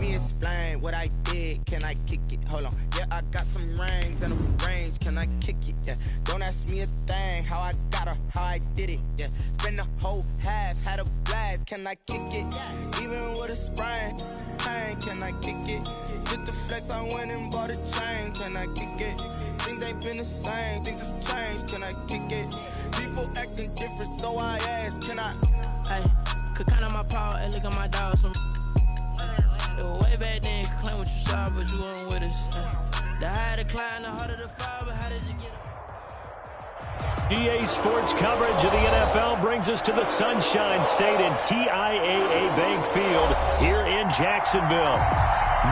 me explain what I did. Can I kick it? Hold on. Yeah, I got some rings and a range. Can I kick it? Yeah. Don't ask me a thing. How I got her, how I did it. Yeah. Spend the whole half, had a blast. Can I kick it? Even with a sprain. Pain, can I kick it? Just the flex, I went and bought a chain. Can I kick it? Things ain't been the same. Things have changed. Can I kick it? People acting different, so I ask. Can I? Hey, could count on my power and look at my dogs from. It was way back then, could claim what you saw, but you weren't with us. The higher the climb, the harder the fall, but how did you get up? EA Sports coverage of the NFL brings us to the Sunshine State and TIAA Bank Field here in Jacksonville.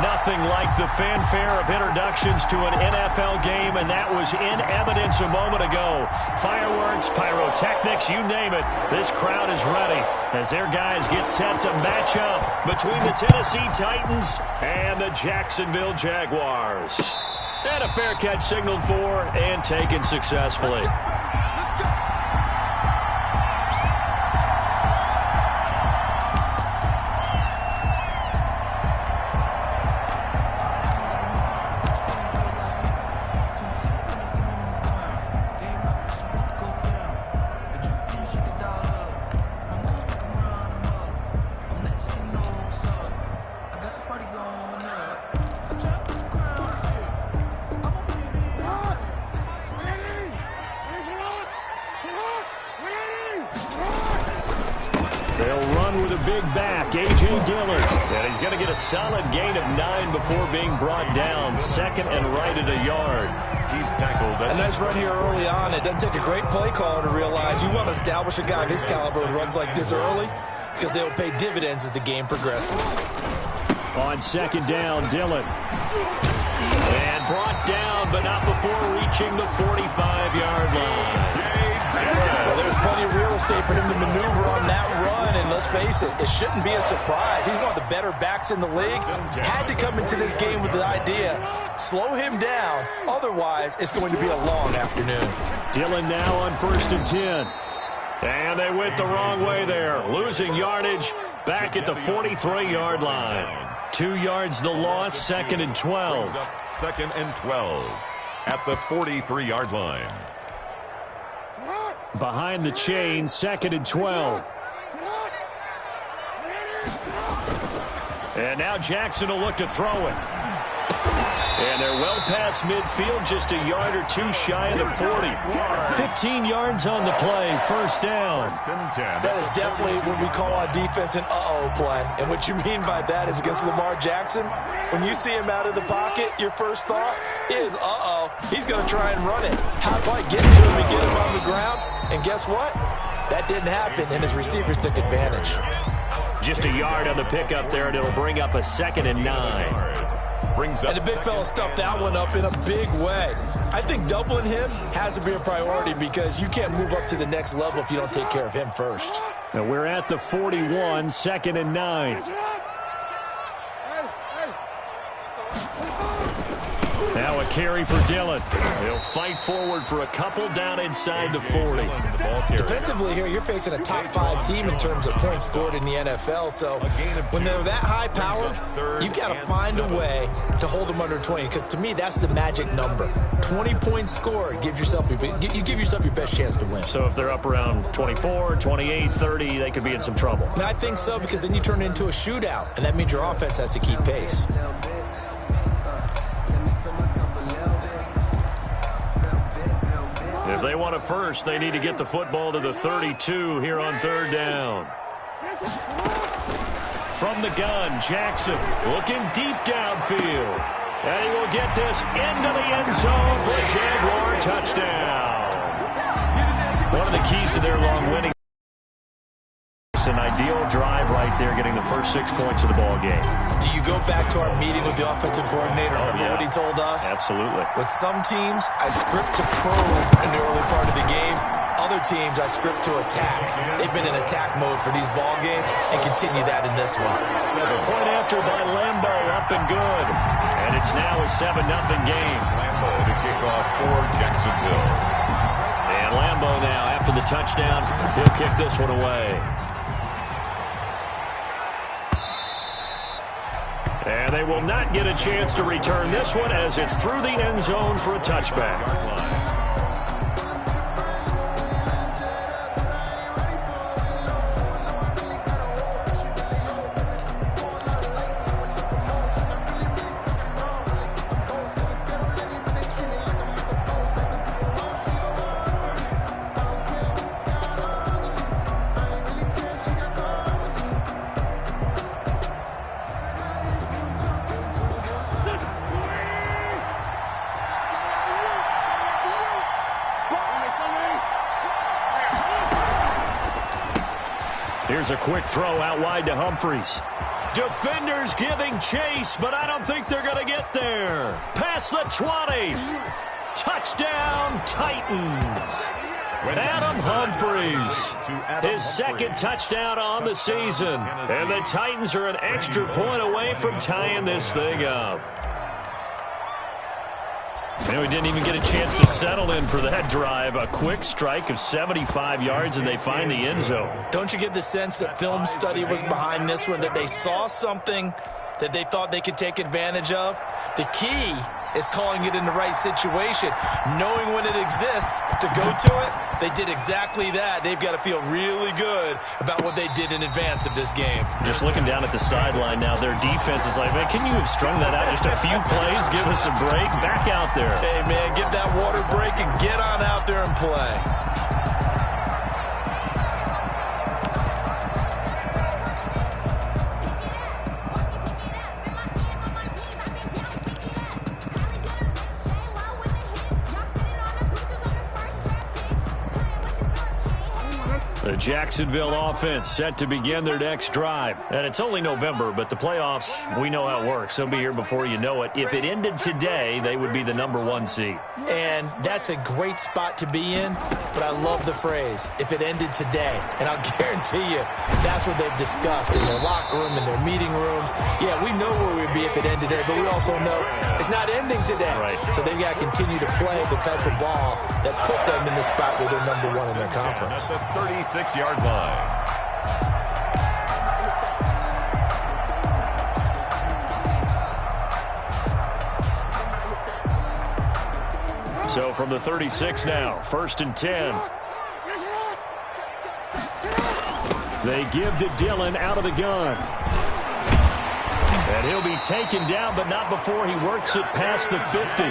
Nothing like the fanfare of introductions to an NFL game, and that was in evidence a moment ago. Fireworks, pyrotechnics, you name it. This crowd is ready as their guys get set to match up between the Tennessee Titans and the Jacksonville Jaguars. And a fair catch signaled for and taken successfully. A solid gain of 9 before being brought down. Second and right at a yard. He's tackled. A nice run here early on. It doesn't take a great play caller to realize you want to establish a guy of his caliber who runs like this early because they'll pay dividends as the game progresses. On second down, Dillon. And brought down, but not before reaching the 45-yard line. Well, there's plenty of real estate for him to maneuver on that run, and let's face it, it shouldn't be a surprise. He's one of the better backs in the league. Had to come into this game with the idea, slow him down, otherwise it's going to be a long afternoon. Dillon now on 1st and 10. And they went the wrong way there, losing yardage back at the 43-yard line. 2 yards the loss, 2nd and 12. 2nd and 12 at the 43-yard line. Behind the chain, 2nd and 12. And now Jackson will look to throw it. And they're well past midfield, just a yard or two shy of the 40. 15 yards on the play, first down. That is definitely what we call on defense an uh-oh play. And what you mean by that is against Lamar Jackson, when you see him out of the pocket, your first thought is, uh-oh, he's going to try and run it. How do I get to him and get him on the ground? And guess what? That didn't happen, and his receivers took advantage. Just a yard on the pickup there, and it'll bring up a 2nd and 9. And the big fella stuffed that one up in a big way. I think doubling him has to be a priority because you can't move up to the next level if you don't take care of him first. And we're at the 41, 2nd and 9. Now a carry for Dillon. He'll fight forward for a couple down inside the 40. Defensively here, you're facing a top 5 team in terms of points scored in the NFL. So when they're that high powered, you've got to find a way to hold them under 20. Because to me, that's the magic number. 20 points scored gives yourself you give yourself your best chance to win. So if they're up around 24, 28, 30, they could be in some trouble. And I think so, because then you turn it into a shootout, and that means your offense has to keep pace. If they want it first, they need to get the football to the 32 here on 3rd down. From the gun, Jackson looking deep downfield. And he will get this into the end zone for a Jaguar touchdown. One of the keys to their long winning. An ideal drive right there, getting the first 6 points of the ball game. Do you go back to our meeting with the offensive coordinator? Remember what he told us? Absolutely. With some teams, I script to probe in the early part of the game. Other teams, I script to attack. They've been in attack mode for these ball games and continue that in this one. Point after by Lambo, up and good. And it's now a 7-0 game. Lambo to kick off for Jacksonville. And Lambo now, after the touchdown, he'll kick this one away. And they will not get a chance to return this one as it's through the end zone for a touchback. Here's a quick throw out wide to Humphries. Defenders giving chase, but I don't think they're going to get there. Past the 20. Touchdown, Titans. Adam Humphries, his second touchdown on the season. And the Titans are an extra point away from tying this thing up. And we didn't even get a chance to settle in for that drive. A quick strike of 75 yards, and they find the end zone. Don't you get the sense that film study was behind this one, that they saw something that they thought they could take advantage of? The key is calling it in the right situation, knowing when it exists to go to it. They did exactly that. They've got to feel really good about what they did in advance of this game. Just looking down at the sideline now, their defense is like, man, can you have strung that out just a few plays? Give us a break. Back out there. Hey, man, get that water break and get on out there and play. The Jacksonville offense set to begin their next drive. And it's only November, but the playoffs, we know how it works. They'll be here before you know it. If it ended today, they would be the #1 seed. And that's a great spot to be in, but I love the phrase, if it ended today. And I'll guarantee you, that's what they've discussed in their locker room, in their meeting rooms. Yeah, we know where we'd be if it ended today, but we also know it's not ending today. Right. So they've got to continue to play the type of ball that put them in the spot where they're #1 in their conference. At the 36-yard line. So from the 36 now, 1st and 10. They give to Dillon out of the gun. And he'll be taken down, but not before he works it past the 50.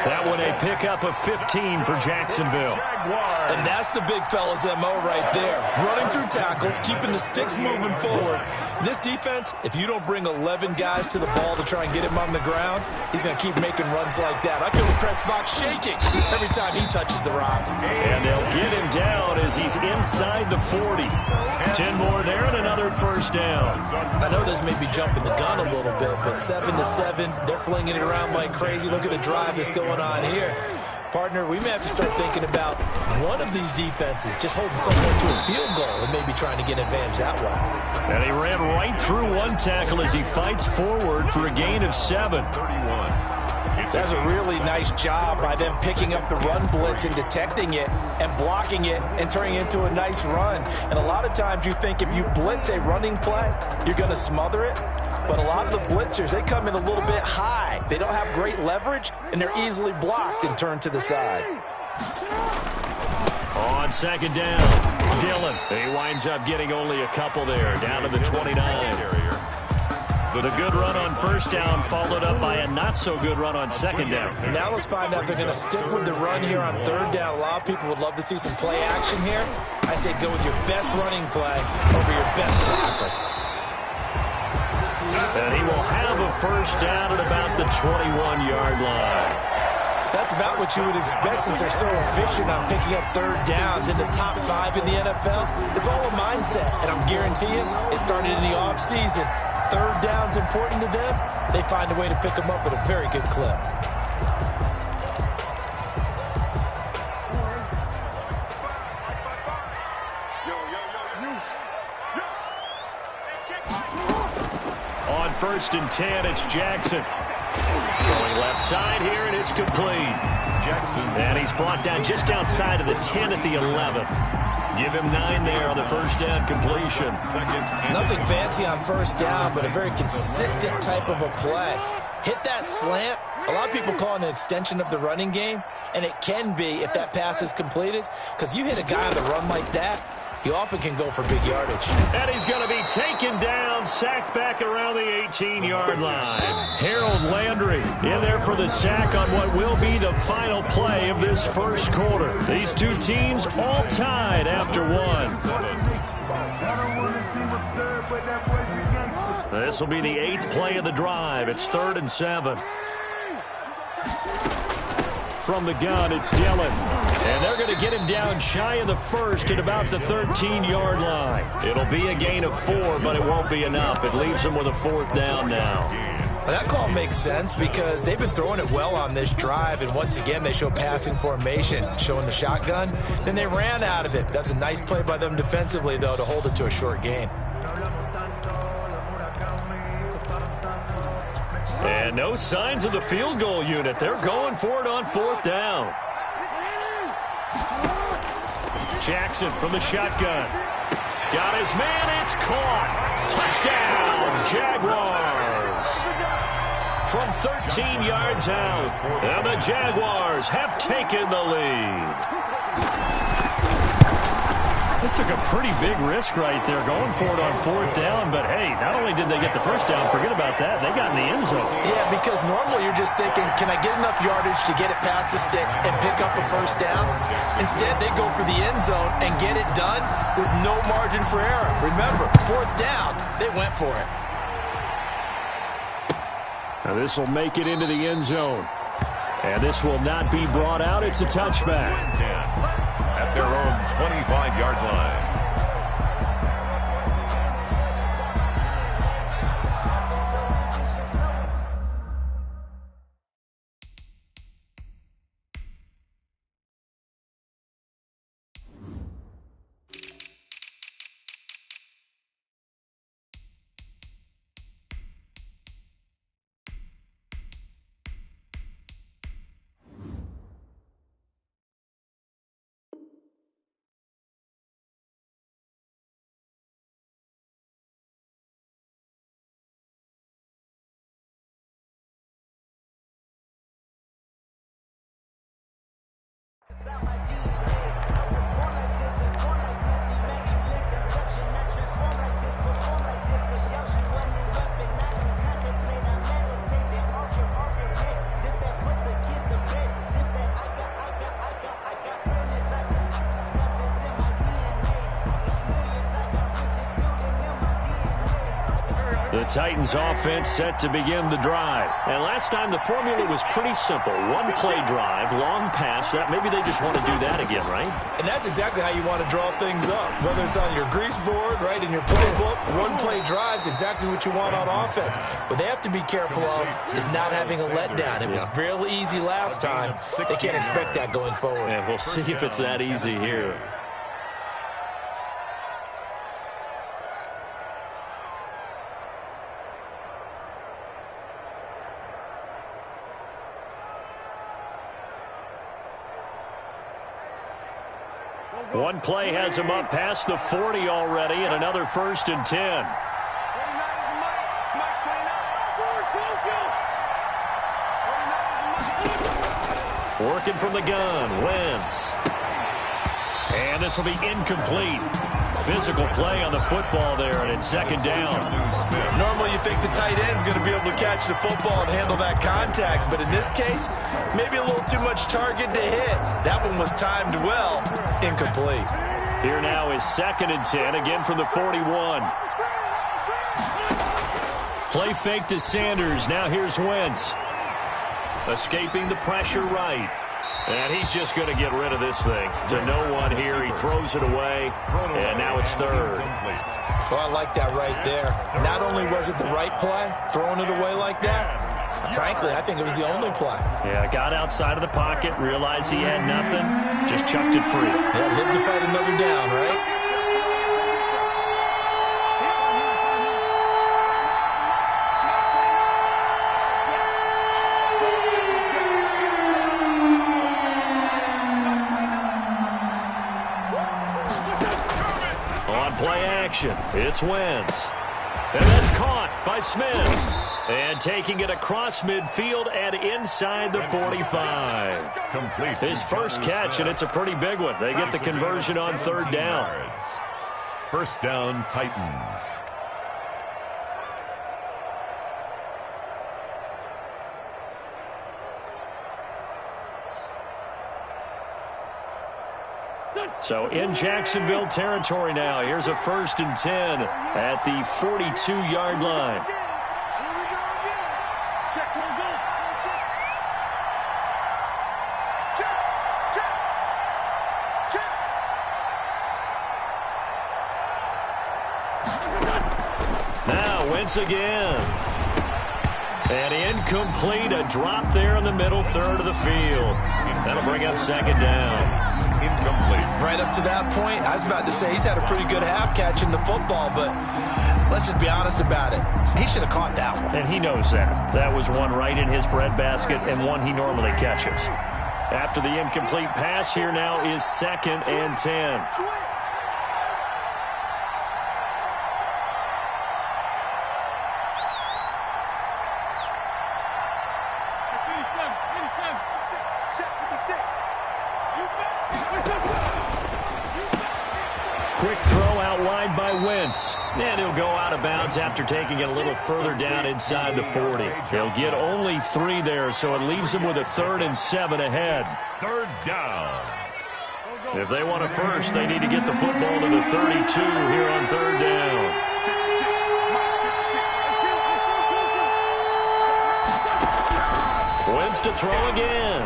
That one a pickup of 15 for Jacksonville. And that's the big fella's MO right there. Running through tackles, keeping the sticks moving forward. This defense, if you don't bring 11 guys to the ball to try and get him on the ground, he's going to keep making runs like that. I feel the press box shaking every time he touches the rock. And they'll get him down as he's inside the 40. 10 more there and another first down. I know this may be jumping the gun a little bit, but 7-7, they're flinging it around like crazy. Look at the drive that's going on here. Partner, we may have to start thinking about one of these defenses just holding someone to a field goal and maybe trying to get advantage that way. And he ran right through one tackle as he fights forward for a gain of 7. That's a really nice job by them picking up the run blitz and detecting it and blocking it and turning it into a nice run. And a lot of times you think if you blitz a running play, you're going to smother it. But a lot of the blitzers, they come in a little bit high. They don't have great leverage, and they're easily blocked and turned to the side. On 2nd down, Dillon. He winds up getting only a couple there, down to the 29. The good run on 1st down followed up by a not-so-good run on 2nd down. Now let's find out if they're going to stick with the run here on 3rd down. A lot of people would love to see some play action here. I say go with your best running play over your best blocker. And he will have a 1st down at about the 21-yard line. That's about what you would expect since they're so efficient on picking up 3rd downs in the top 5 in the NFL. It's all a mindset, and I'm guaranteeing it started in the offseason. 3rd down's important to them. They find a way to pick them up at a very good clip. On 1st and 10, it's Jackson. Going left side here, and it's complete. Jackson. And he's brought down just outside of the 10 at the 11. Give him 9 there on the first down completion. Nothing fancy on first down, but a very consistent type of a play. Hit that slant. A lot of people call it an extension of the running game, and it can be if that pass is completed, because you hit a guy on the run like that, he often can go for big yardage. And he's going to be taken down, sacked back around the 18-yard line. Harold Landry in there for the sack on what will be the final play of this first quarter. These two teams all tied after one. This will be the 8th play of the drive. It's 3rd and 7. From the gun, it's Dillon. And they're going to get him down shy of the first at about the 13-yard line. It'll be a gain of 4, but it won't be enough. It leaves them with a 4th down now. Well, that call makes sense because they've been throwing it well on this drive, and once again they show passing formation, showing the shotgun. Then they ran out of it. That's a nice play by them defensively, though, to hold it to a short gain. And no signs of the field goal unit. They're going for it on 4th down. Jackson from the shotgun. Got his man. It's caught. Touchdown, Jaguars. From 13 yards out. And the Jaguars have taken the lead. They took a pretty big risk right there going for it on 4th down, but hey, not only did they get the first down, forget about that, they got in the end zone. Yeah, because normally you're just thinking, can I get enough yardage to get it past the sticks and pick up a first down? Instead, they go for the end zone and get it done with no margin for error. Remember, 4th down, they went for it. Now this will make it into the end zone. And this will not be brought out. It's a touchback. At their own 25-yard line. The Titans offense set to begin the drive. And last time the formula was pretty simple. One play drive, long pass. That maybe they just want to do that again, right? And that's exactly how you want to draw things up. Whether it's on your grease board, right, in your playbook, one play drive is exactly what you want on offense. What they have to be careful of is not having a letdown. It was real easy last time. They can't expect that going forward. And we'll see if it's that easy here. One play has him up past the 40 already, and another 1st and 10. Working from the gun, Wentz. And this will be incomplete. Physical play on the football there, and it's 2nd down. Normally you think the tight end's going to be able to catch the football and handle that contact, but in this case, maybe a little too much target to hit. That one was timed well. Incomplete. Here now is 2nd and 10, again from the 41. Play fake to Sanders. Now here's Wentz. Escaping the pressure right. And he's just going to get rid of this thing. To no one here. He throws it away. And now it's 3rd. Well, I like that right there. Not only was it the right play, throwing it away like that, frankly, I think it was the only play. Yeah, got outside of the pocket, realized he had nothing, just chucked it free. Yeah, lived to fight another down, right? formation. It's Wentz. And that's caught by Smith. And taking it across midfield and inside the 45. Complete. His first catch, and it's a pretty big one. They get the conversion on third down. First down, Titans. So in Jacksonville territory now. Here's a 1st and 10 at the 42-yard line. Now Wentz again. And incomplete. A drop there in the middle third of the field. That'll bring up 2nd down. Incomplete. Right up to that point, I was about to say he's had a pretty good half catching the football, but let's just be honest about it. He should have caught that one. And he knows that. That was one right in his breadbasket and one he normally catches. After the incomplete pass, here now is 2nd and 10. Quick throw out wide by Wentz. And he'll go out of bounds after taking it a little further down inside the 40. He'll get only 3 there, so it leaves him with a 3rd and 7 ahead. Third down. If they want a first, they need to get the football to the 32 here on 3rd down. Wentz to throw again.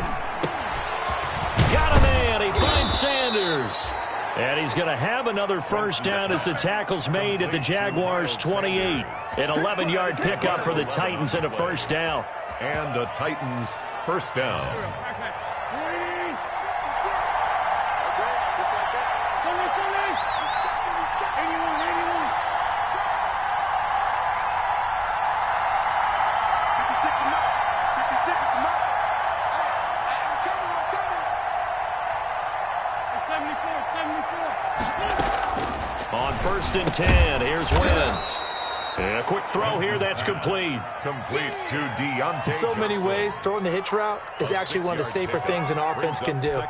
Got a man. He finds Sanders. And he's going to have another first down as the tackle's made at the Jaguars' 28. An 11-yard pickup for the Titans and a first down. And the Titans first down. On 1st and 10, here's Wentz. And a quick throw here, that's complete. Complete to Deontay. In so many ways, throwing the hitch route is actually one of the safer things an offense can do.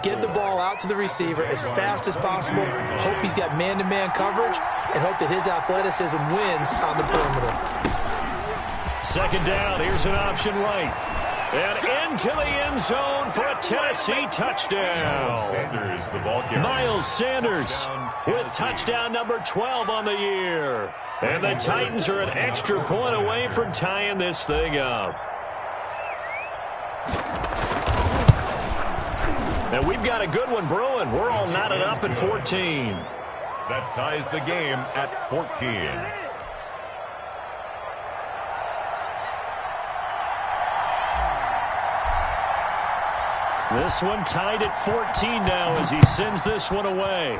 Get the ball out to the receiver as fast as possible, hope he's got man-to-man coverage, and hope that his athleticism wins on the perimeter. 2nd down, here's an option right. And into the end zone for a Tennessee touchdown. Sanders, the ball carrier. Miles Sanders with touchdown number 12 on the year. And the Titans are an extra point away from tying this thing up. And we've got a good one brewing. We're all knotted up at 14. That ties the game at 14. This one tied at 14 now as he sends this one away.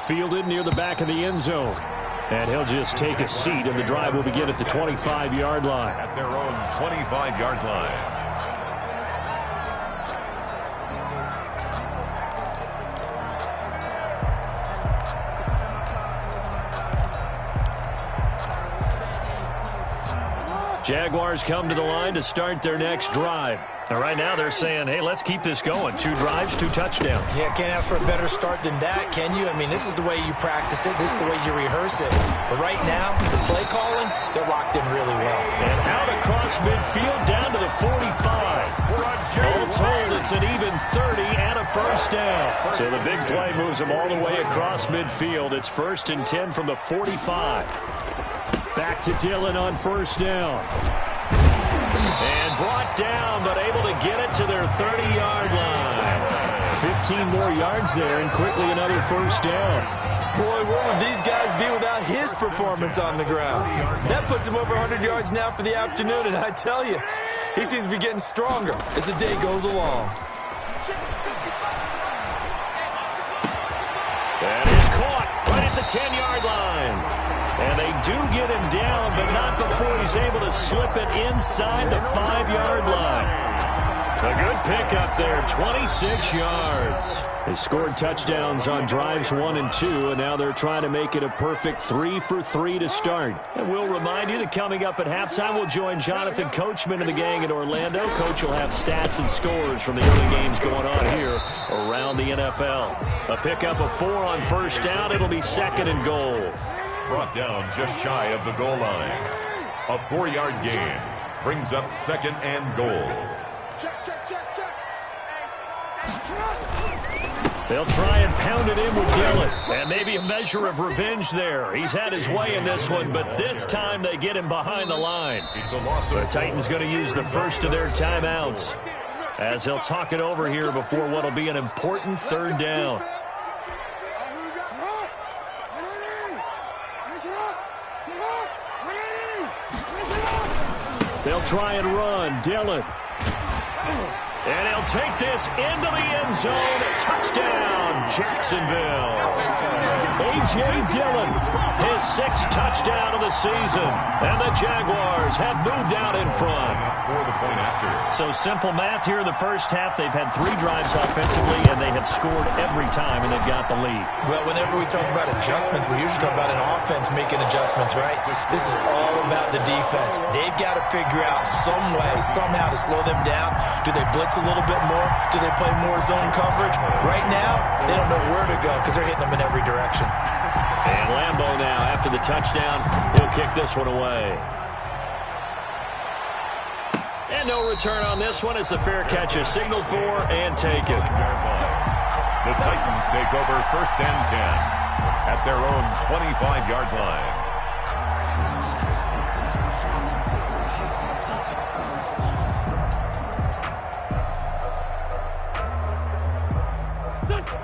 Fielded near the back of the end zone. And he'll just take a seat, and the drive will begin at the 25-yard line. At their own 25-yard line. Jaguars come to the line to start their next drive. And right now they're saying, hey, let's keep this going. 2 drives, 2 touchdowns. Yeah, can't ask for a better start than that, can you? I mean, this is the way you practice it. This is the way you rehearse it. But right now, the play calling, they're locked in really well. And out across midfield down to the 45. All told, it's an even 30 and a first down. So the big play moves them all the way across midfield. It's 1st and 10 from the 45. Back to Dillon on first down. And brought down, but able to get it to their 30-yard line. 15 more yards there, and quickly another first down. Boy, where would these guys be without his performance on the ground? That puts him over 100 yards now for the afternoon, and I tell you, he seems to be getting stronger as the day goes along. That is caught right at the 10-yard line. And they do get him down, but not before he's able to slip it inside the 5-yard line. A good pickup there, 26 yards. They scored touchdowns on drives 1 and 2, and now they're trying to make it a perfect 3 for 3 to start. And we'll remind you that coming up at halftime, we'll join Jonathan Coachman and the gang in Orlando. Coach will have stats and scores from the early games going on here around the NFL. A pickup of 4 on first down. It'll be 2nd and goal. Brought down just shy of the goal line. A 4-yard gain brings up 2nd and goal. Check. They'll try and pound it in with Dillon. And maybe a measure of revenge there. He's had his way in this one, but this time they get him behind the line. The Titans going to use the first of their timeouts as they'll talk it over here before what will be an important 3rd down. They'll try and run. Dillon. And he'll take this into the end zone. Touchdown, Jacksonville. A.J. Dillon, his 6th touchdown of the season. And the Jaguars have moved out in front. So simple math here in the first half. They've had 3 drives offensively, and they have scored every time, and they've got the lead. Well, whenever we talk about adjustments, we usually talk about an offense making adjustments, right? This is all about the defense. They've got to figure out some way, somehow to slow them down. Do they blitz a little bit more? Do they play more zone coverage? Right now, they don't know where to go because they're hitting them in every direction. And Lambeau now, after the touchdown, he'll kick this one away. And no return on this one as the fair catch is signaled for and taken. The Titans take over 1st and 10 at their own 25-yard line.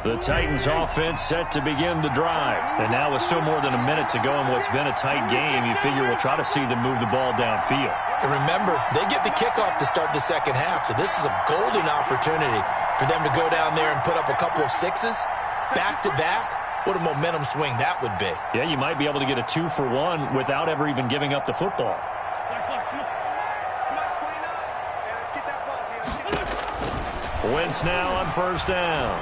The Titans offense set to begin the drive. And now with still more than a minute to go in what's been a tight game, you figure we'll try to see them move the ball downfield. And remember, they get the kickoff to start the second half, so this is a golden opportunity for them to go down there and put up a couple of 6s back-to-back. What a momentum swing that would be. Yeah, you might be able to get a 2-for-1 without ever even giving up the football. Wentz now on first down.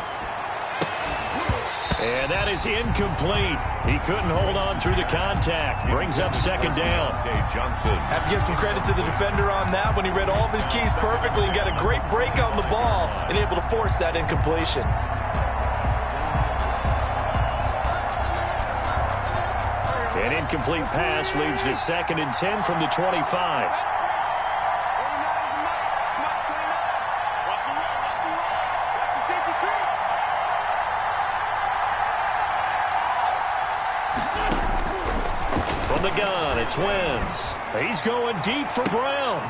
And that is incomplete. He couldn't hold on through the contact. Brings up 2nd down. Johnson. Have to give some credit to the defender on that when he read all of his keys perfectly and got a great break on the ball and able to force that incompletion. An incomplete pass leads to 2nd and 10 from the 25. The gun, it's Wentz. He's going deep for Brown.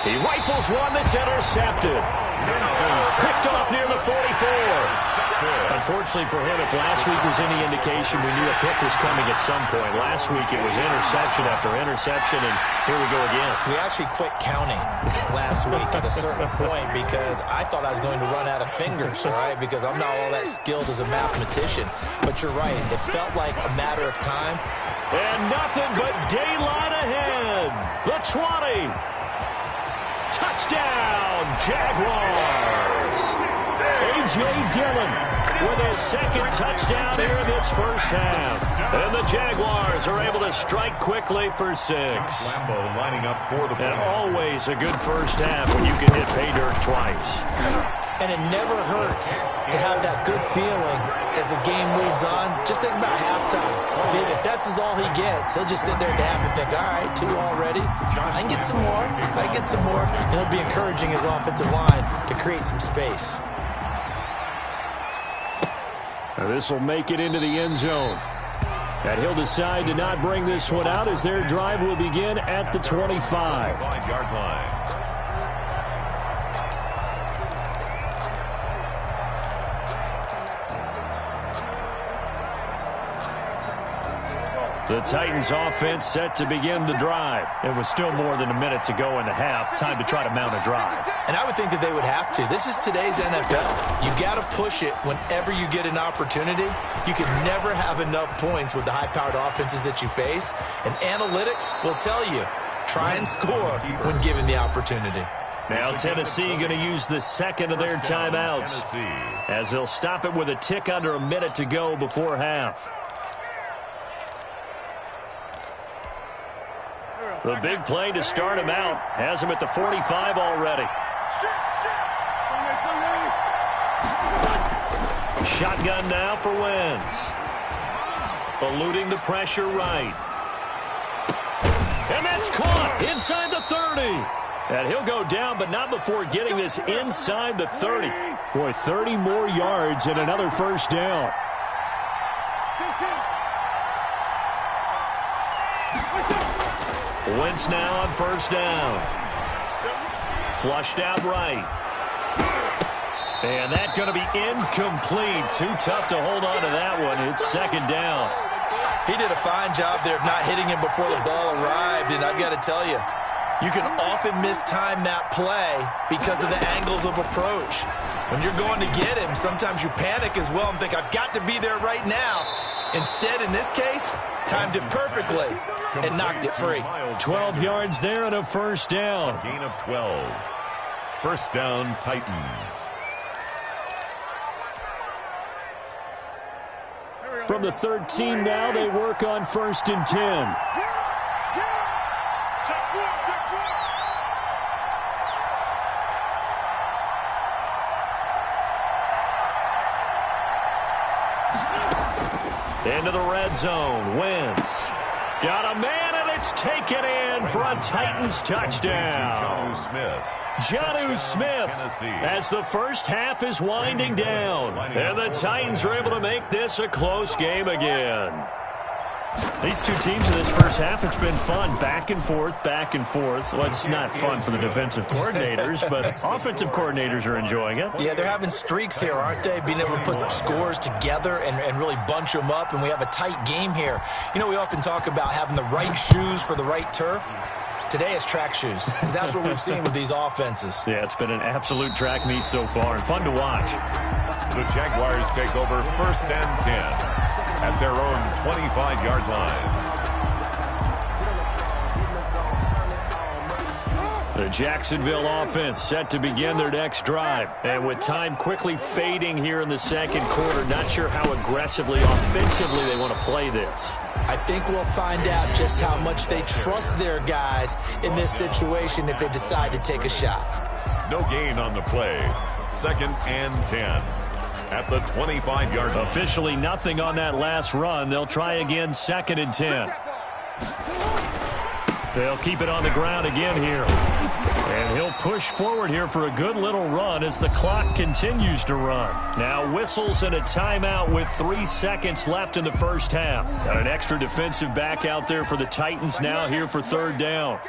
He rifles one that's intercepted. Picked off near the 44. Unfortunately for him, if last week was any indication, we knew a pick was coming at some point. Last week it was interception after interception, and here we go again. We actually quit counting last week at a certain point because I thought I was going to run out of fingers, all right, because I'm not all that skilled as a mathematician. But you're right. It felt like a matter of time. And nothing but daylight ahead. The 20. Touchdown, Jaguars. A.J. Dillon with his 2nd touchdown here in this first half. And the Jaguars are able to strike quickly for 6. Lambeau lining up for the play. And always a good first half when you can hit pay dirt twice. And it never hurts to have that good feeling as the game moves on. Just think about halftime. If that's all he gets, he'll just sit there at the half and think, all right, 2 already. I can get some more. I can get some more. And he'll be encouraging his offensive line to create some space. Now this will make it into the end zone. And he'll decide to not bring this one out as their drive will begin at the 25. 5-yard line. The Titans offense set to begin the drive. It was still more than a minute to go in the half. Time to try to mount a drive. And I would think that they would have to. This is today's NFL. You got to push it whenever you get an opportunity. You can never have enough points with the high-powered offenses that you face. And analytics will tell you, try and score when given the opportunity. Now Tennessee going to use the second of their timeouts as they'll stop it with a tick under a minute to go before half. The big play to start him out has him at the 45 already. Shotgun now for Wentz. Eluding the pressure right. And that's caught inside the 30. And he'll go down, but not before getting this inside the 30. Boy, 30 more yards and another first down. Wentz now on first down. Flushed out right. And that's going to be incomplete. Too tough to hold on to that one. It's second down. He did a fine job there of not hitting him before the ball arrived, and I've got to tell you, you can often mistime that play because of the angles of approach. When you're going to get him, sometimes you panic as well and think, I've got to be there right now. Instead, in this case, timed it perfectly and knocked it free. 12 yards there and a first down. A gain of 12. First down, Titans. From the 13 now, they work on first and 10. Into the red zone. Wentz got a man, and it's taken in for a Titans touchdown. Jonnu Smith as the first half is winding down. And the Titans are able to make this a close game again. These two teams in this first half, it's been fun. Back and forth, back and forth. Well, it's not fun for the defensive coordinators, but offensive coordinators are enjoying it. Yeah, they're having streaks here, aren't they? Being able to put scores together and really bunch them up, and we have a tight game here. You know, we often talk about having the right shoes for the right turf. Today it's track shoes. That's what we've seen with these offenses. Yeah, it's been an absolute track meet so far and fun to watch. The Jaguars take over first and 10 at their own 25-yard line. The Jacksonville offense set to begin their next drive. And with time quickly fading here in the second quarter, not sure how aggressively, offensively they want to play this. I think we'll find out just how much they trust their guys in this situation if they decide to take a shot. No gain on the play. Second and 10 at the 25-yard line. Officially nothing on that last run. They'll try again second and 10. They'll keep it on the ground again here. And he'll push forward here for a good little run as the clock continues to run. Now whistles and a timeout with 3 seconds left in the first half. Got an extra defensive back out there for the Titans now here for third down.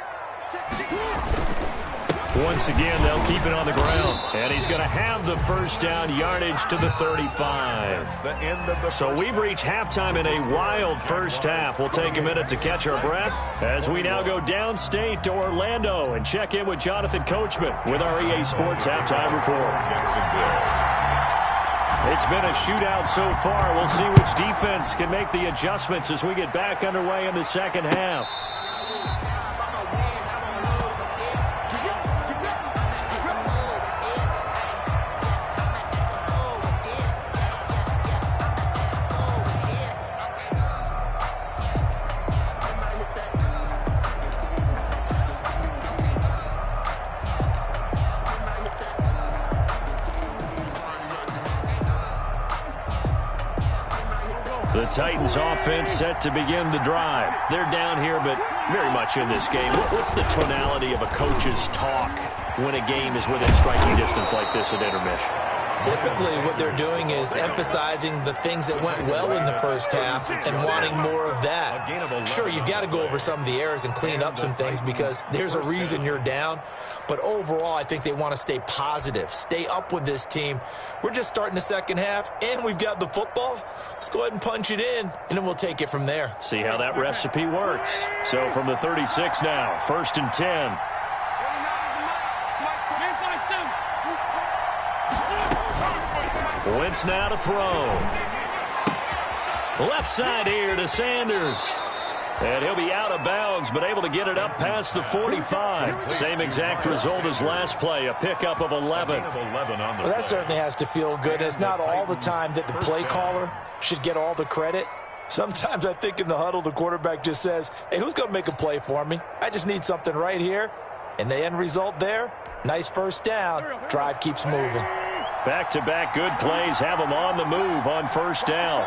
Once again, they'll keep it on the ground. And he's going to have the first down yardage to the 35. So we've reached halftime in a wild first half. We'll take a minute to catch our breath as we now go downstate to Orlando and check in with Jonathan Coachman with our EA Sports Halftime Report. It's been a shootout so far. We'll see which defense can make the adjustments as we get back underway in the second half. The Titans offense set to begin the drive. They're down here, but very much in this game. What's the tonality of a coach's talk when a game is within striking distance like this at intermission? Typically, what they're doing is emphasizing the things that went well in the first half and wanting more of that. Sure, you've got to go over some of the errors and clean up some things because there's a reason you're down. But overall, I think they want to stay positive, stay up with this team. We're just starting the second half, and we've got the football. Let's go ahead and punch it in, and then we'll take it from there. See how that recipe works. So from the 36 now, first and 10. Wentz now to throw. Left side here to Sanders. And he'll be out of bounds Browns, but able to get it up past the 45. Same exact result as last play, a pickup of 11. Well, that certainly has to feel good. It's not all the time that the play caller should get all the credit. Sometimes I think in the huddle, the quarterback just says, hey, who's going to make a play for me? I just need something right here. And the end result there, nice first down. Drive keeps moving. Back-to-back good plays have them on the move on first down.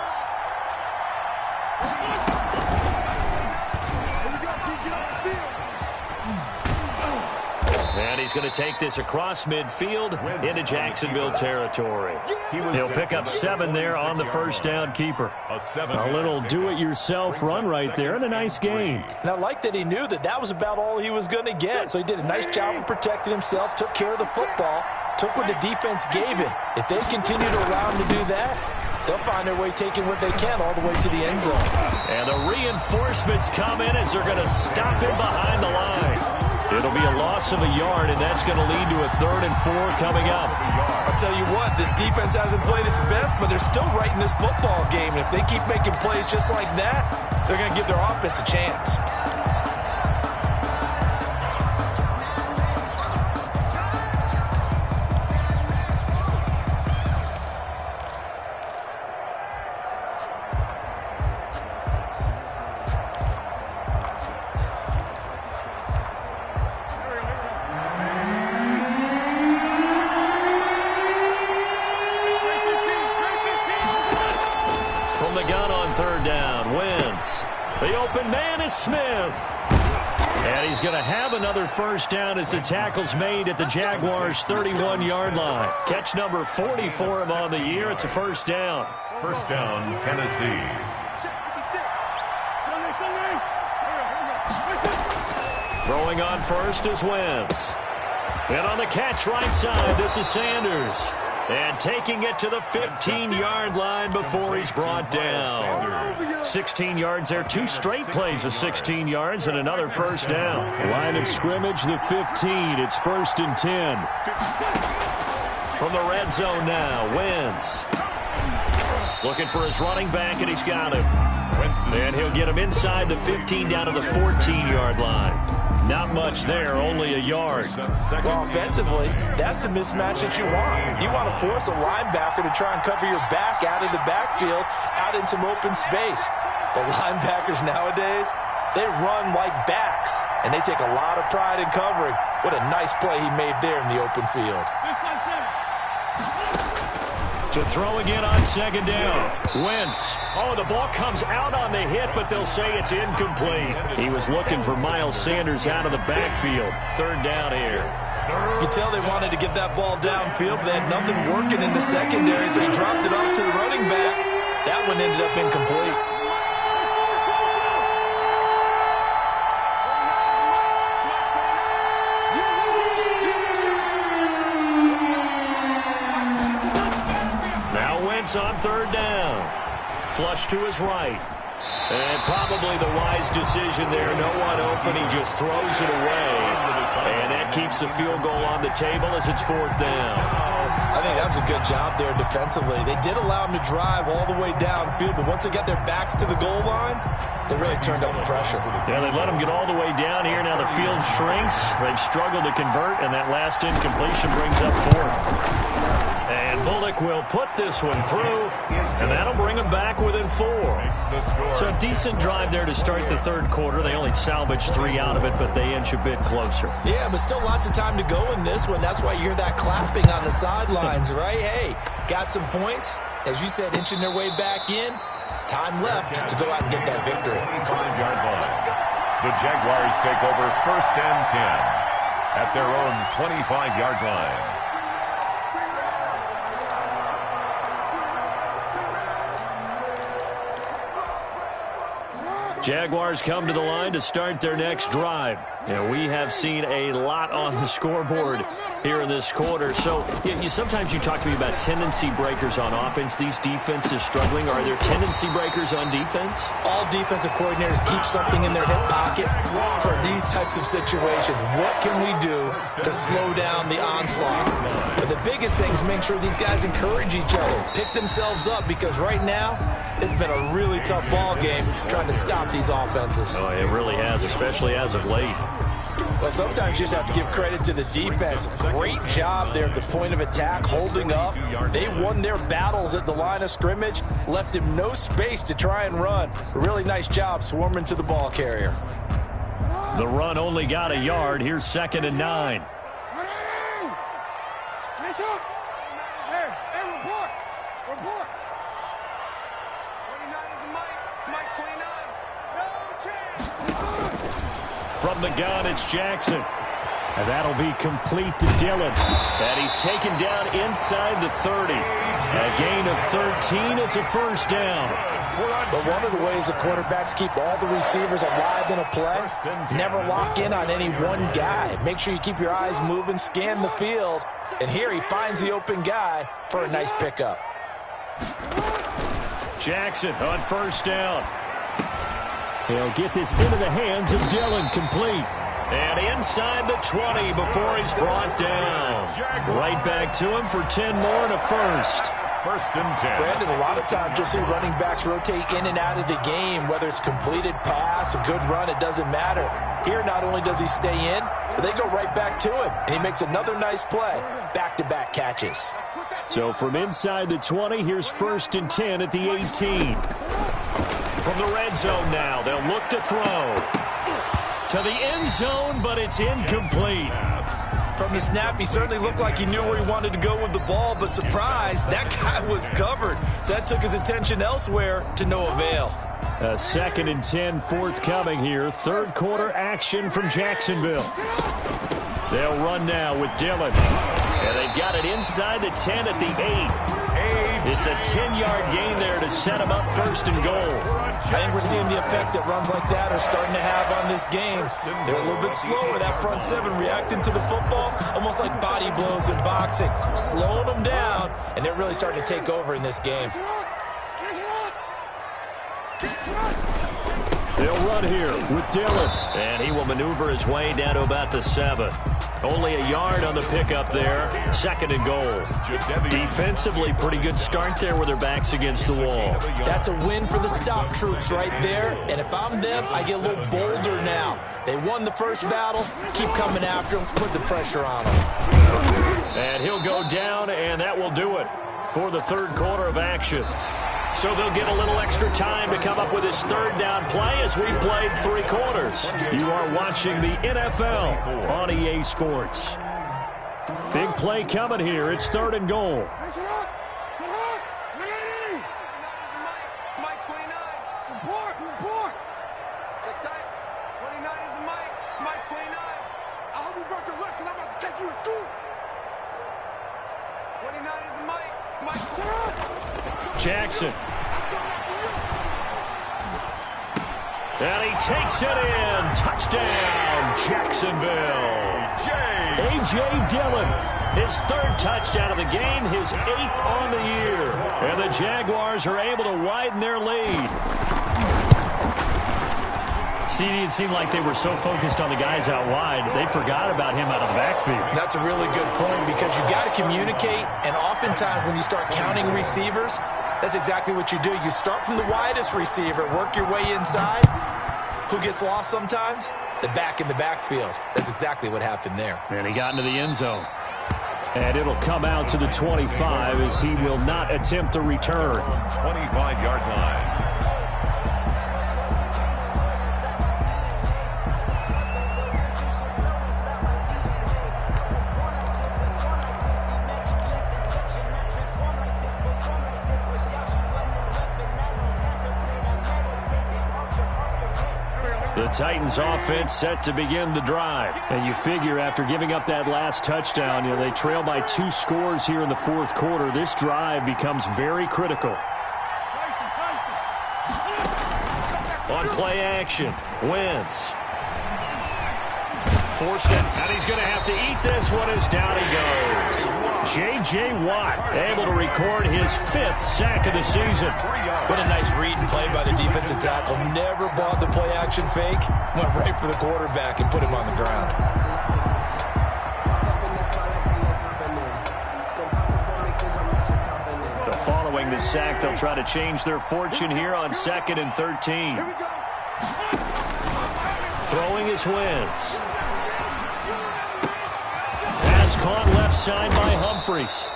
And he's going to take this across midfield into Jacksonville territory. He'll pick up 7 there on the first down keeper. A little do-it-yourself run right there and a nice gain. And I like that he knew that that was about all he was going to get. So he did a nice job of protecting himself, took care of the football, took what the defense gave him. If they continue to allow him to do that, they'll find their way taking what they can all the way to the end zone. And the reinforcements come in as they're going to stop him behind the line. It'll be a loss of a yard, and that's going to lead to a 3rd and 4 coming up. I'll tell you what, this defense hasn't played its best, but they're still right in this football game. And if they keep making plays just like that, they're going to give their offense a chance. From the gun on 3rd down, Wentz. The open man is Smith. And he's going to have another first down as the tackle's made at the Jaguars' 31-yard line. Catch number 40 for him on the year. It's a first down. First down, Tennessee. Throwing on first is Wentz. And on the catch right side, this is Sanders. And taking it to the 15-yard line before he's brought down. 16 yards there. 2 straight plays of 16 yards and another first down. Line of scrimmage, the 15. It's 1st and 10. From the red zone now, Wentz. Looking for his running back, and he's got him. And he'll get him inside the 15 down to the 14-yard line. Not much there, only a yard. Well, offensively, that's the mismatch that you want. You want to force a linebacker to try and cover your back out of the backfield, out in some open space. The linebackers nowadays, they run like backs, and they take a lot of pride in covering. What a nice play he made there in the open field. To throw again on 2nd down. Wentz. Oh, the ball comes out on the hit, but they'll say it's incomplete. He was looking for Miles Sanders out of the backfield. 3rd down here. You can tell they wanted to get that ball downfield, but they had nothing working in the secondary, so he dropped it off to the running back. That one ended up incomplete. On 3rd down. Flush to his right. And probably the wise decision there. No one open. He just throws it away. And that keeps the field goal on the table as it's 4th down. I think that was a good job there defensively. They did allow him to drive all the way downfield, but once they got their backs to the goal line, they really turned up the pressure. Yeah, they let him get all the way down here. Now the field shrinks. They've struggled to convert, and that last incompletion brings up 4th. And Bullock will put this one through, and that'll bring him back within 4. So a decent drive there to start the 3rd quarter. They only salvaged 3 out of it, but they inch a bit closer. Yeah, but still lots of time to go in this one. That's why you hear that clapping on the sidelines, right? Hey, got some points. As you said, inching their way back in. Time left to go out and get that victory. 25-yard line. The Jaguars take over 1st and 10 at their own 25-yard line. Jaguars come to the line to start their next drive. And we have seen a lot on the scoreboard here in this quarter. So sometimes you talk to me about tendency breakers on offense. These defenses struggling. Are there tendency breakers on defense? All defensive coordinators keep something in their hip pocket for these types of situations. What can we do to slow down the onslaught? But the biggest thing is make sure these guys encourage each other, pick themselves up, because right now it's been a really tough ball game trying to stop these offenses. Oh, it really has, especially as of late. Well, sometimes you just have to give credit to the defense. Great job there at the point of attack, holding up. They won their battles at the line of scrimmage, left him no space to try and run. A really nice job swarming to the ball carrier. The run only got a yard. Here's 2nd and 9. From the gun, it's Jackson. And that'll be complete to Dillon. And he's taken down inside the 30. A gain of 13. It's a first down. But one of the ways the quarterbacks keep all the receivers alive in a play, never lock in on any one guy. Make sure you keep your eyes moving, scan the field. And here he finds the open guy for a nice pickup. Jackson on first down. He'll get this into the hands of Dillon, complete. And inside the 20 before he's brought down. Right back to him for 10 more and a first. 1st and 10. Brandon, a lot of times you'll see running backs rotate in and out of the game, whether it's completed pass, a good run, it doesn't matter. Here, not only does he stay in, but they go right back to him, and he makes another nice play. Back-to-back catches. So from inside the 20, here's 1st and 10 at the 18. From the red zone now, they'll look to throw. To the end zone, but it's incomplete. From the snap, he certainly looked like he knew where he wanted to go with the ball, but surprise, that guy was covered. So that took his attention elsewhere to no avail. A 2nd and 10 forthcoming here. 3rd quarter action from Jacksonville. They'll run now with Dillon. And they've got it inside the 10 at the 8. It's a 10-yard gain there to set him up 1st and goal. I think we're seeing the effect that runs like that are starting to have on this game. They're a little bit slower, that front 7 reacting to the football, almost like body blows in boxing, slowing them down, and they're really starting to take over in this game. They'll run here with Dillon. And he will maneuver his way down to about the 7. Only a yard on the pickup there. 2nd and goal. Defensively, pretty good start there with their backs against the wall. That's a win for the stop troops right there. And if I'm them, I get a little bolder now. They won the first battle. Keep coming after them. Put the pressure on them. And he'll go down, and that will do it for the 3rd quarter of action. So they'll get a little extra time to come up with his 3rd down play as we played 3 quarters. You are watching the NFL on EA Sports. Big play coming here. It's 3rd and goal. Jackson. And he takes it in. Touchdown, Jacksonville. A.J. Dillon, his 3rd touchdown of the game, his 8th on the year. And the Jaguars are able to widen their lead. See, it seemed like they were so focused on the guys out wide, they forgot about him out of the backfield. That's a really good point because you got to communicate, and oftentimes when you start counting receivers, that's exactly what you do. You start from the widest receiver, work your way inside. Who gets lost sometimes? The back in the backfield. That's exactly what happened there. And he got into the end zone. And it'll come out to the 25 as he will not attempt to return. 25-yard line. The Titans offense set to begin the drive. And you figure after giving up that last touchdown, they trail by 2 scores here in the 4th quarter. This drive becomes very critical. On play action, Wentz forced it, and he's going to have to eat this one as down he goes. J.J. Watt able to record his 5th sack of the season. What a nice read and play by the defensive tackle. Never bought the play-action fake. Went right for the quarterback and put him on the ground. Following the sack, they'll try to change their fortune here on 2nd and 13. Throwing is Wentz. Pass caught left side by Humphries.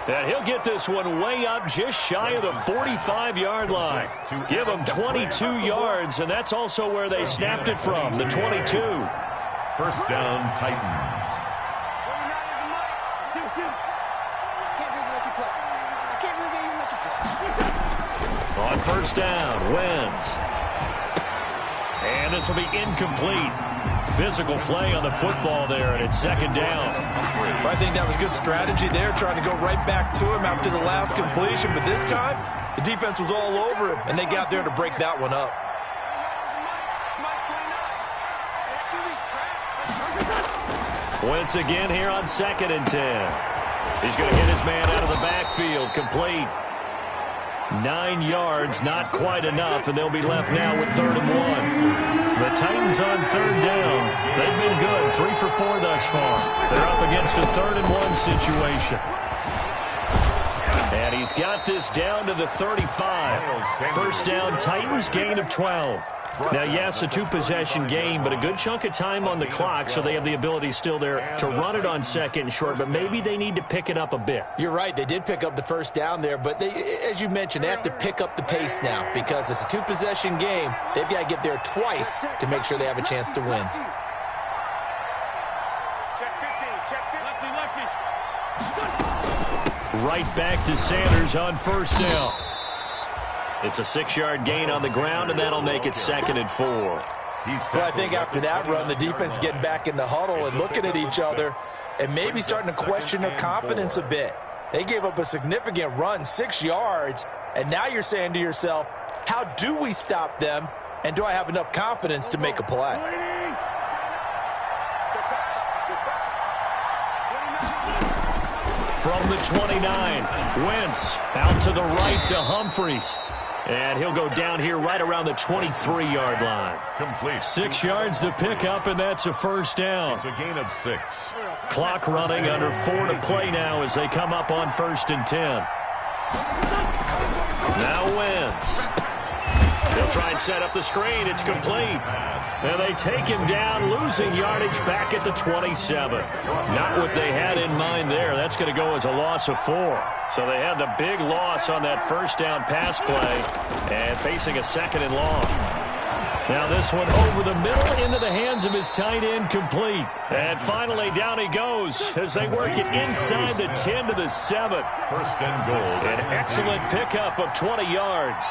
And he'll get this one way up just shy of the 45-yard line. Give him 22 yards, and that's also where they snapped it from, the 22. First down, Titans. On first down, Wentz. And this will be incomplete. Physical play on the football there, and it's 2nd down. I think that was good strategy there, trying to go right back to him after the last completion. But this time, the defense was all over him, and they got there to break that one up. Wentz again here on 2nd and 10. He's going to hit his man out of the backfield, complete. 9 yards, not quite enough, and they'll be left now with 3rd and 1. The Titans on 3rd down. They've been good, 3 for 4 thus far. They're up against a 3rd and 1 situation. And he's got this down to the 35. First down, Titans, gain of 12. Now, yes, a 2-possession game, but a good chunk of time on the clock, so they have the ability still there to run it on 2nd and short, but maybe they need to pick it up a bit. You're right. They did pick up the first down there, but they, as you mentioned, they have to pick up the pace now because it's a 2-possession game. They've got to get there twice to make sure they have a chance to win. Right back to Sanders on first down. It's a 6-yard gain on the ground, and that'll make it 2nd and 4. Well, I think after that run, the defense is getting back in the huddle and looking at each other and maybe starting to question their confidence a bit. They gave up a significant run, 6 yards, and now you're saying to yourself, how do we stop them, and do I have enough confidence to make a play? From the 29, Wentz out to the right to Humphries. And he'll go down here right around the 23-yard line. Complete. 6 yards to pick up, and that's a first down. It's a gain of 6. Clock running under 4 to play now as they come up on 1st and 10. Now Wentz. They'll try and set up the screen. It's complete. And they take him down, losing yardage back at the 27. Not what they had in mind there. That's going to go as a loss of 4. So they had the big loss on that first down pass play and facing a 2nd and long. Now this one over the middle into the hands of his tight end, complete. And finally down he goes as they work it inside the 10 to the 7. First and goal. An excellent pickup of 20 yards.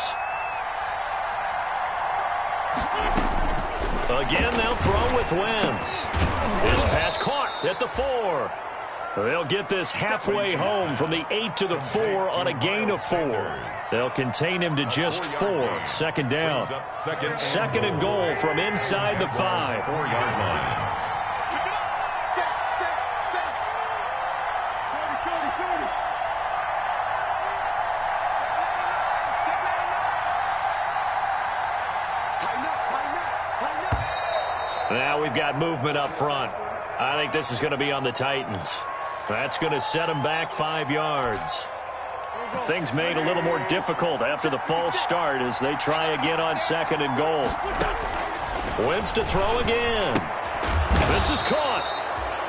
Again, they'll throw with Wentz. This pass caught at the 4. They'll get this halfway home from the 8 to the 4 on a gain of 4. They'll contain him to just 4. 2nd down. 2nd and goal from inside the 5. 4-yard line. Now we've got movement up front. I think this is going to be on the Titans. That's going to set them back 5 yards. Things made a little more difficult after the false start as they try again on 2nd and goal. Wentz to throw again. This is caught.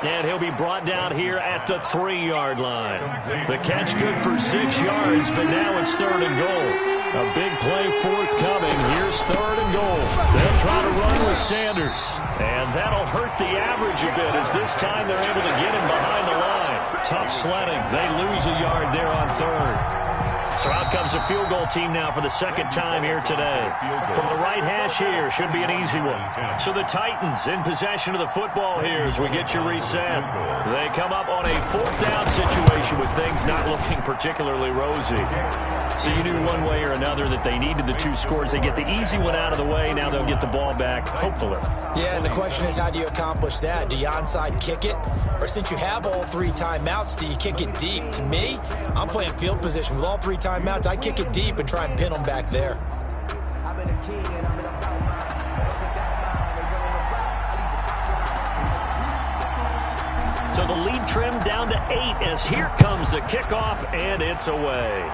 And he'll be brought down here at the 3-yard line. The catch good for 6 yards, but now it's 3rd and goal. A big play forthcoming. Here's 3rd and goal. They'll try to run with Sanders. And that'll hurt the average a bit as this time they're able to get him behind the line. Tough sledding. They lose a yard there on 3rd. So out comes a field goal team now for the 2nd time here today. From the right hash here, should be an easy one. So the Titans in possession of the football here as we get you reset. They come up on a 4th down situation with things not looking particularly rosy. So you knew one way or another that they needed the 2 scores. They get the easy one out of the way. Now they'll get the ball back, hopefully. Yeah, and the question is, how do you accomplish that? Do you onside kick it? Or since you have all 3 timeouts, do you kick it deep? To me, I'm playing field position. With all 3 timeouts, I kick it deep and try and pin them back there. So the lead trimmed down to 8 as here comes the kickoff, and it's away.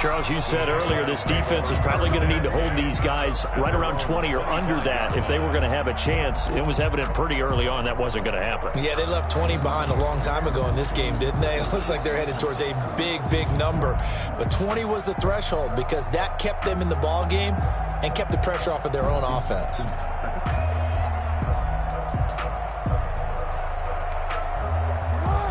Charles, you said earlier this defense is probably going to need to hold these guys right around 20 or under that if they were going to have a chance. It was evident pretty early on that wasn't going to happen. Yeah, they left 20 behind a long time ago in this game, didn't they? It looks like they're headed towards a big, big number. But 20 was the threshold because that kept them in the ball game and kept the pressure off of their own offense.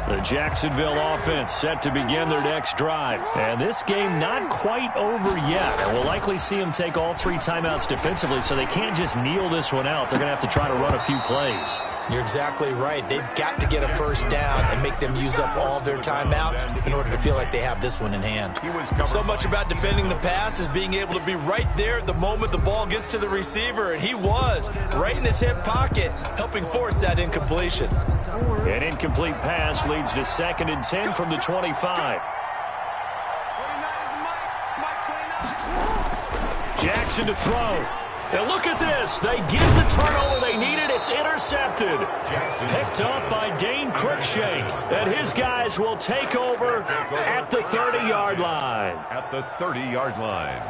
The Jacksonville offense set to begin their next drive. And this game not quite over yet. And we'll likely see them take all 3 timeouts defensively, so they can't just kneel this one out. They're going to have to try to run a few plays. You're exactly right. They've got to get a first down and make them use up all their timeouts in order to feel like they have this one in hand. So much about defending the pass is being able to be right there at the moment the ball gets to the receiver, and he was right in his hip pocket, helping force that incompletion. An incomplete pass leads to 2nd and 10 from the 25. Jackson to throw. And look at this. They get the turnover they needed. It's intercepted. Picked up by Dane Cruikshank. And his guys will take over at the 30-yard line. At the 30-yard line.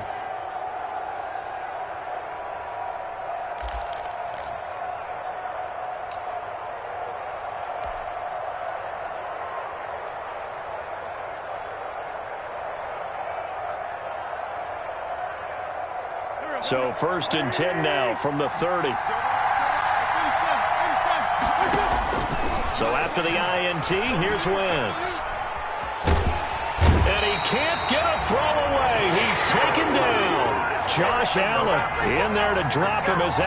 So 1st and 10 now from the 30. So after the INT, here's Wentz. And he can't get a throw away. He's taken down. Josh Allen in there to drop him as